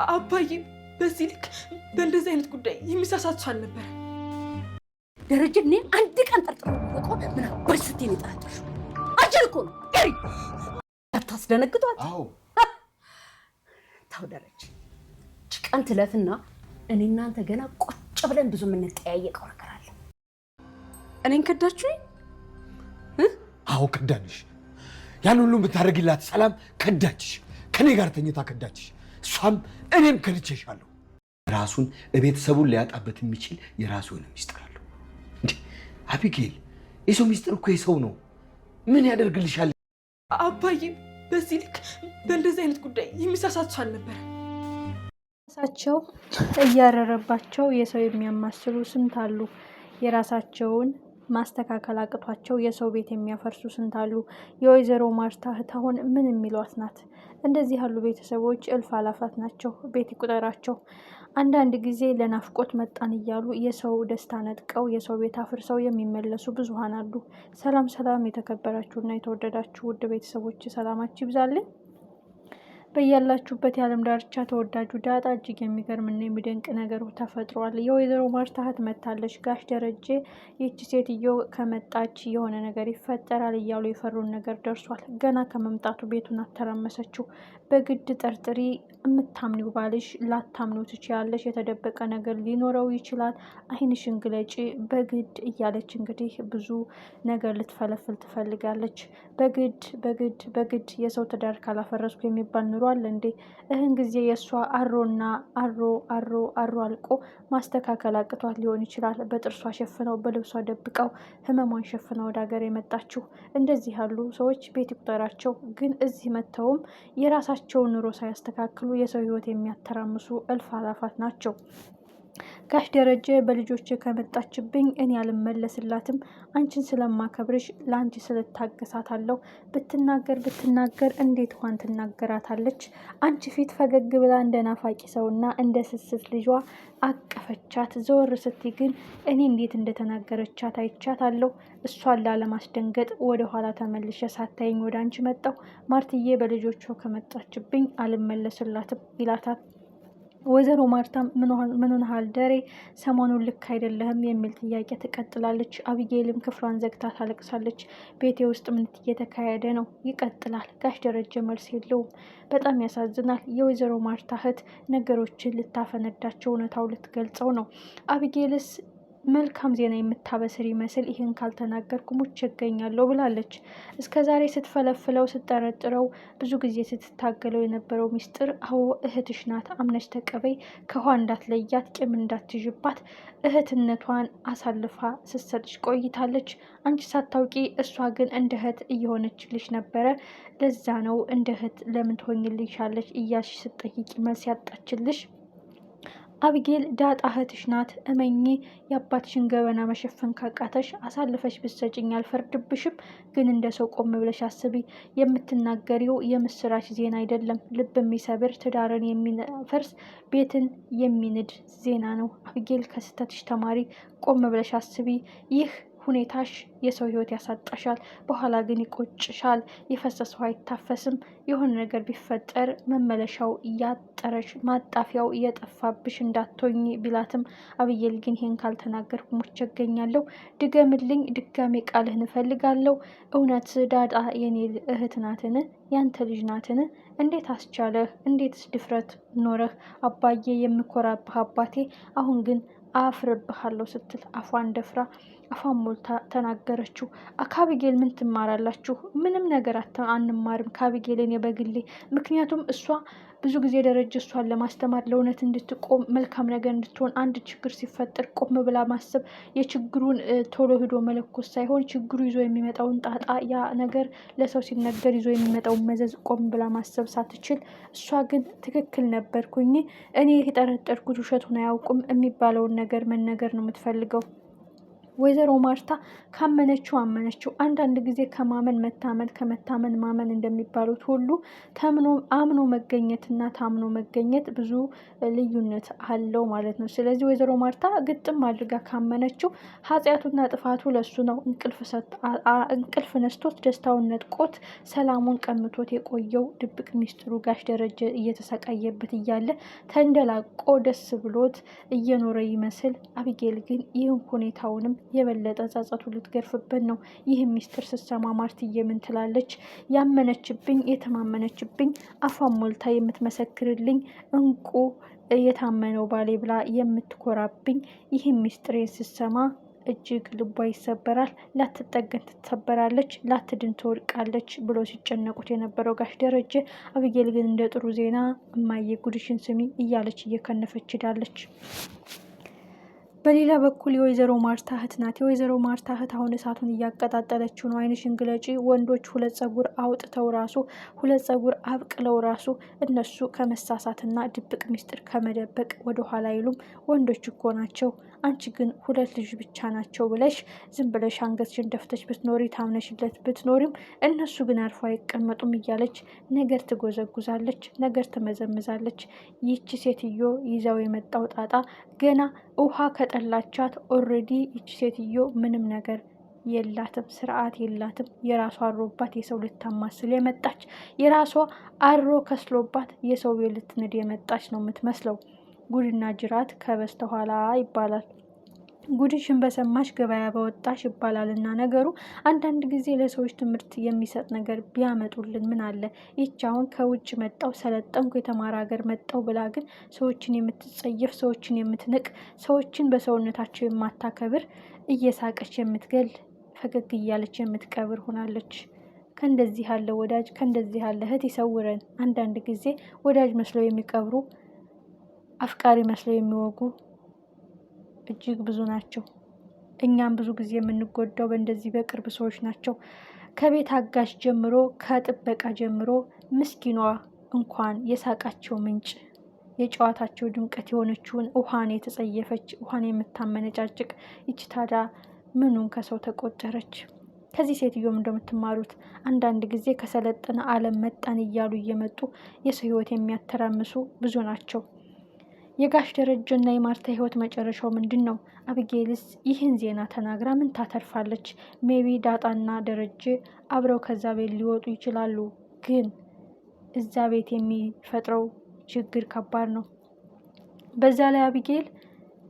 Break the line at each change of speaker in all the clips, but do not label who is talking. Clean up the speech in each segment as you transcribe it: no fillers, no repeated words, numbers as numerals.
አባዬ በዚህ ልክ በእንደዚህ አይነት ጉዳይ የሚሳሳት ሰው አልነበረ።
ደረጀ እኔ አንድ ቀን ጠርጥሮ እኮ ምን አባሽ ስትይ ነው የጠረጠርሽው? አጅል እኮ ነው ገሪ አታስደነግጧት።
አዎ
ታው ደረጀ ቀን ትለፍና እኔ እናንተ ገና ቁጭ ብለን ብዙ የምንጠያየቀው ነገር አለ።
እኔን ከዳችሁኝ?
አዎ ከዳንሽ። ያን ሁሉ ብታደርጊላት ሰላም ከዳችሽ፣ ከኔ ጋር ተኝታ ከዳችሽ። እሷም እኔም ከድቼሻለሁ። ራሱን ቤተሰቡን ሊያጣበት የሚችል የራሱ የሆነ ሚስጥር አለው። እንዴ አቢጌል፣ የሰው ሚስጥር እኮ የሰው ነው። ምን ያደርግልሻል?
አባዬ በዚህ ልክ በእንደዚህ አይነት ጉዳይ የሚሳሳት ሰው አልነበረ።
ራሳቸው እያረረባቸው የሰው የሚያማስሉ ስንት አሉ። የራሳቸውን ማስተካከል አቅቷቸው የሰው ቤት የሚያፈርሱ ስንት አሉ። የወይዘሮ ማርታ እህት አሁን ምን የሚሏት ናት? እንደዚህ ያሉ ቤተሰቦች እልፍ አላፋት ናቸው። ቤት ይቁጠራቸው። አንዳንድ ጊዜ ለናፍቆት መጣን እያሉ የሰው ደስታ ነጥቀው የሰው ቤት አፍርሰው የሚመለሱ ብዙሃን አሉ። ሰላም ሰላም! የተከበራችሁና የተወደዳችሁ ውድ ቤተሰቦች ሰላማችሁ ይብዛልኝ። በያላችሁበት የዓለም ዳርቻ ተወዳጁ ዳጣ እጅግ የሚገርምና የሚደንቅ ነገር ተፈጥሯል። የወይዘሮ ማርታ እህት መታለች። ጋሽ ደረጀ ይህች ሴትዮ ከመጣች የሆነ ነገር ይፈጠራል እያሉ የፈሩን ነገር ደርሷል። ገና ከመምጣቱ ቤቱን አተራመሰችው። በግድ ጠርጥሪ፣ የምታምኒው ባልሽ ላታምኑ ትችያለሽ፣ የተደበቀ ነገር ሊኖረው ይችላል፣ ዓይንሽን ግለጪ በግድ እያለች እንግዲህ ብዙ ነገር ልትፈለፍል ትፈልጋለች። በግድ በግድ በግድ የሰው ትዳር ካላፈረስኩ የሚባል ኑሯል እንዴ? እህን ጊዜ የእሷ አሮና አሮ አልቆ ማስተካከል አቅቷት ሊሆን ይችላል። በጥርሷ ሸፍነው በልብሷ ደብቀው ህመሟን ሸፍነው ወደ ሀገር የመጣችው። እንደዚህ ያሉ ሰዎች ቤት ይቁጠራቸው። ግን እዚህ መጥተውም የራሳቸውን ኑሮ ሳያስተካክሉ የሰው ህይወት የሚያተራምሱ እልፍ አላፋት ናቸው። ጋሽ ደረጀ በልጆች ከመጣችብኝ እኔ አልመለስላትም። አንቺን ስለማከብርሽ ለአንቺ ስለታገሳታለሁ። ብትናገር እንዴት እንኳን ትናገራታለች? አንቺ ፊት ፈገግ ብላ እንደ ናፋቂ ሰውና እንደ ስስት ልጇ አቀፈቻት። ዘወር ስትይ ግን እኔ እንዴት እንደተናገረቻት አይቻታለሁ። እሷን ላለማስደንገጥ ወደ ኋላ ተመልሼ ሳታይኝ ወደ አንቺ መጣሁ። ማርትዬ በልጆቿ ከመጣችብኝ አልመለስላትም ይላታል። ወይዘሮ ማርታም ምን ሆነሃል ደሬ? ሰሞኑን ልክ አይደለህም የሚል ጥያቄ ትቀጥላለች። አቢጌልም ክፍሏን ዘግታ ታለቅሳለች። ቤቴ ውስጥ ምን እየተካሄደ ነው? ይቀጥላል። ጋሽ ደረጀ መልስ የለውም። በጣም ያሳዝናል። የወይዘሮ ማርታ እህት ነገሮችን ልታፈነዳቸው፣ እውነታው ልትገልጸው ነው። አቢጌልስ መልካም ዜና የምታበስር ይመስል ይህን ካልተናገርኩ ሙቼ እገኛለሁ ብላለች። እስከ ዛሬ ስትፈለፍለው ስትጠረጥረው ብዙ ጊዜ ስትታገለው የነበረው ሚስጥር አዎ እህትሽ ናት፣ አምነሽ ተቀበይ፣ ከውሃ እንዳትለያት፣ ቂም እንዳትይዥባት፣ እህትነቷን አሳልፋ ስትሰጥሽ ቆይታለች። አንቺ ሳታውቂ እሷ ግን እንደ እህት እየሆነችልሽ ነበረ። ለዛ ነው እንደ እህት ለምን ትሆኝልሻለች እያልሽ ስትጠይቂ መልስ ያጣችልሽ። አቢጌል ዳጣ እህትሽ ናት፣ እመኚ። የአባትሽን ገበና መሸፈን ካቃተሽ አሳልፈሽ ብትሰጭኝ አልፈርድብሽም። ግን እንደ ሰው ቆም ብለሽ አስቢ። የምትናገሪው የምስራች ዜና አይደለም፣ ልብ የሚሰብር ትዳርን የሚፈርስ ቤትን የሚንድ ዜና ነው። አቢጌል ከስህተትሽ ተማሪ፣ ቆም ብለሽ አስቢ። ይህ ሁኔታሽ የሰው ህይወት ያሳጣሻል፣ በኋላ ግን ይቆጭሻል። የፈሰሰው አይታፈስም። የሆነ ነገር ቢፈጠር መመለሻው ያጠረሽ፣ ማጣፊያው እየጠፋብሽ እንዳትሆኝ ቢላትም አብዬል ግን ይሄን ካልተናገርኩ ሞቼ እገኛለሁ። ድገምልኝ፣ ድጋሜ ቃልህን እፈልጋለሁ። እውነት ዳጣ የኔ እህት ናትን? ያንተ ልጅ ናትን? እንዴት አስቻለህ? እንዴትስ ድፍረት ኖረህ? አባዬ የምኮራብህ አባቴ፣ አሁን ግን አፍርብሃለሁ ስትል አፏን ደፍራ አፏን ሞልታ ተናገረችው። ከአቢጌል ምን ትማራላችሁ? ምንም ነገር አንማርም ከአቢጌል እኔ በግሌ። ምክንያቱም እሷ ብዙ ጊዜ ደረጀ እሷን ለማስተማር ለእውነት እንድትቆም መልካም ነገር እንድትሆን፣ አንድ ችግር ሲፈጠር ቆም ብላ ማሰብ፣ የችግሩን ቶሎ ሂዶ መለኮስ ሳይሆን ችግሩ ይዞ የሚመጣውን ጣጣ፣ ያ ነገር ለሰው ሲነገር ይዞ የሚመጣውን መዘዝ ቆም ብላ ማሰብ ሳትችል፣ እሷ ግን ትክክል ነበርኩኝ እኔ የጠረጠርኩት ውሸቱን አያውቁም የሚባለውን ነገር መነገር ነው የምትፈልገው። ወይዘሮ ማርታ ካመነችው አመነችው። አንዳንድ ጊዜ ከማመን መታመን ከመታመን ማመን እንደሚባሉት ሁሉ አምኖ መገኘትና ታምኖ መገኘት ብዙ ልዩነት አለው ማለት ነው። ስለዚህ ወይዘሮ ማርታ ግጥም አድርጋ ካመነችው ኃጢአቱና ጥፋቱ ለሱ ነው። እንቅልፍ ነስቶት ደስታውን ነጥቆት ሰላሙን ቀምቶት የቆየው ድብቅ ሚስጥሩ ጋሽ ደረጀ እየተሰቃየበት እያለ ተንደላቆ ደስ ብሎት እየኖረ ይመስል አቢጌል ግን ይህን ሁኔታውንም የበለጠ ጸጸቱ ልትገርፍበት ነው። ይህ ሚስጥር ስትሰማ ማርትዬ ምን ትላለች? ያመነችብኝ የተማመነችብኝ አፏን ሞልታ የምትመሰክርልኝ እንቁ የታመነው ባሌ ብላ የምትኮራብኝ ይህ ሚስጥሬን ስትሰማ እጅግ ልቧ ይሰበራል። ላትጠገን ትሰበራለች፣ ላትድን ትወድቃለች ብሎ ሲጨነቁት የነበረው ጋሽ ደረጀ አቢጌል ግን እንደ ጥሩ ዜና እማዬ ጉድሽን ስሚ እያለች እየከነፈች ሄዳለች። በሌላ በኩል የወይዘሮ ማርታ እህት ናት። የወይዘሮ ማርታ እህት አሁን እሳቱን እያቀጣጠለችው ነው። ዓይንሽን ግለጪ። ወንዶች ሁለት ጸጉር አውጥተው ራሱ ሁለት ጸጉር አብቅለው ራሱ እነሱ ከመሳሳትና ድብቅ ሚስጥር ከመደበቅ ወደኋላ አይሉም። ወንዶች እኮ ናቸው። አንቺ ግን ሁለት ልጅ ብቻ ናቸው ብለሽ ዝም ብለሽ አንገትሽን ደፍተሽ ብትኖሪ ታምነሽለት ብትኖሪም እነሱ ግን አርፎ አይቀመጡም እያለች ነገር ትጎዘጉዛለች፣ ነገር ትመዘምዛለች። ይቺ ሴትዮ ይዛው የመጣው ጣጣ ገና ውሃ ከጠላቻት ኦልሬዲ ይቺ ሴትዮ ምንም ነገር የላትም፣ ስርዓት የላትም። የራሷ አሮባት የሰው ልታማስል የመጣች የራሷ አሮ ከስሎባት የሰው ቤት ልትንድ የመጣች ነው የምትመስለው። ጉድና ጅራት ከበስተኋላ ይባላል። ጉድሽን በሰማሽ ገበያ በወጣሽ ይባላል። እና ነገሩ አንዳንድ ጊዜ ለሰዎች ትምህርት የሚሰጥ ነገር ቢያመጡልን ምን አለ። ይች አሁን ከውጭ መጣው ሰለጠንኩ የተማረ ሀገር መጣው ብላ ግን ሰዎችን የምትጸየፍ ሰዎችን የምትንቅ ሰዎችን በሰውነታቸው የማታከብር እየሳቀች የምትገል ፈገግ እያለች የምትቀብር ሆናለች። ከእንደዚህ ያለ ወዳጅ ከእንደዚህ ያለ እህት ይሰውረን። አንዳንድ ጊዜ ወዳጅ መስለው የሚቀብሩ አፍቃሪ መስለው የሚወጉ እጅግ ብዙ ናቸው። እኛም ብዙ ጊዜ የምንጎዳው በእንደዚህ በቅርብ ሰዎች ናቸው። ከቤት አጋዥ ጀምሮ ከጥበቃ ጀምሮ ምስኪኗ እንኳን የሳቃቸው ምንጭ የጨዋታቸው ድምቀት የሆነችውን ውሃን የተጸየፈች ውሃን የምታመነጫጭቅ ይች ታዲያ ምኑን ከሰው ተቆጠረች? ከዚህ ሴትዮም እንደምትማሩት አንዳንድ ጊዜ ከሰለጠነ ዓለም መጣን እያሉ እየመጡ የሰው ሕይወት የሚያተራምሱ ብዙ ናቸው። የጋሽ ደረጀና የማርታ ህይወት መጨረሻው ምንድን ነው? አቢጌልስ ይህን ዜና ተናግራ ምን ታተርፋለች? ሜቢ ዳጣና ደረጀ አብረው ከዛ ቤት ሊወጡ ይችላሉ። ግን እዛ ቤት የሚፈጥረው ችግር ከባድ ነው። በዛ ላይ አቢጌል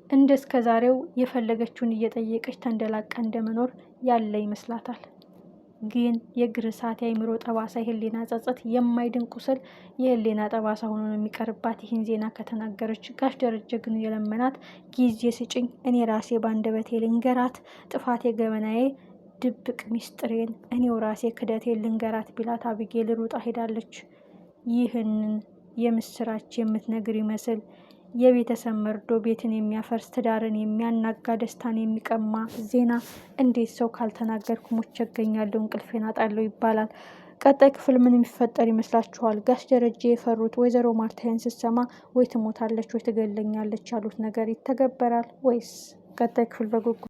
እንደ እስከ ዛሬው የፈለገችውን እየጠየቀች ተንደላቃ እንደመኖር ያለ ይመስላታል። ግን የእግር እሳት የአይምሮ ጠባሳ የህሊና ጸጸት የማይድን ቁስል የህሊና ጠባሳ ሆኖ ነው የሚቀርባት ይህን ዜና ከተናገረች። ጋሽ ደረጀ ግን የለመናት ጊዜ ስጭኝ፣ እኔ ራሴ ባንደበቴ ልንገራት፣ ጥፋቴ ገበናዬ ድብቅ ሚስጥሬን እኔው ራሴ ክደቴ ልንገራት ቢላት አቢጌል ሩጣ ሄዳለች። ይህንን የምስራች የምትነግር ይመስል የቤተሰብ መርዶ ቤትን የሚያፈርስ ትዳርን የሚያናጋ ደስታን የሚቀማ ዜና እንዴት ሰው ካልተናገርኩ ሞቼ እገኛለሁ እንቅልፌን አጣለሁ ይባላል። ቀጣይ ክፍል ምን የሚፈጠር ይመስላችኋል? ጋሽ ደረጀ የፈሩት ወይዘሮ ማርታን ስትሰማ ወይ ትሞታለች ወይ ትገለኛለች ያሉት ነገር ይተገበራል ወይስ? ቀጣይ ክፍል በጉጉ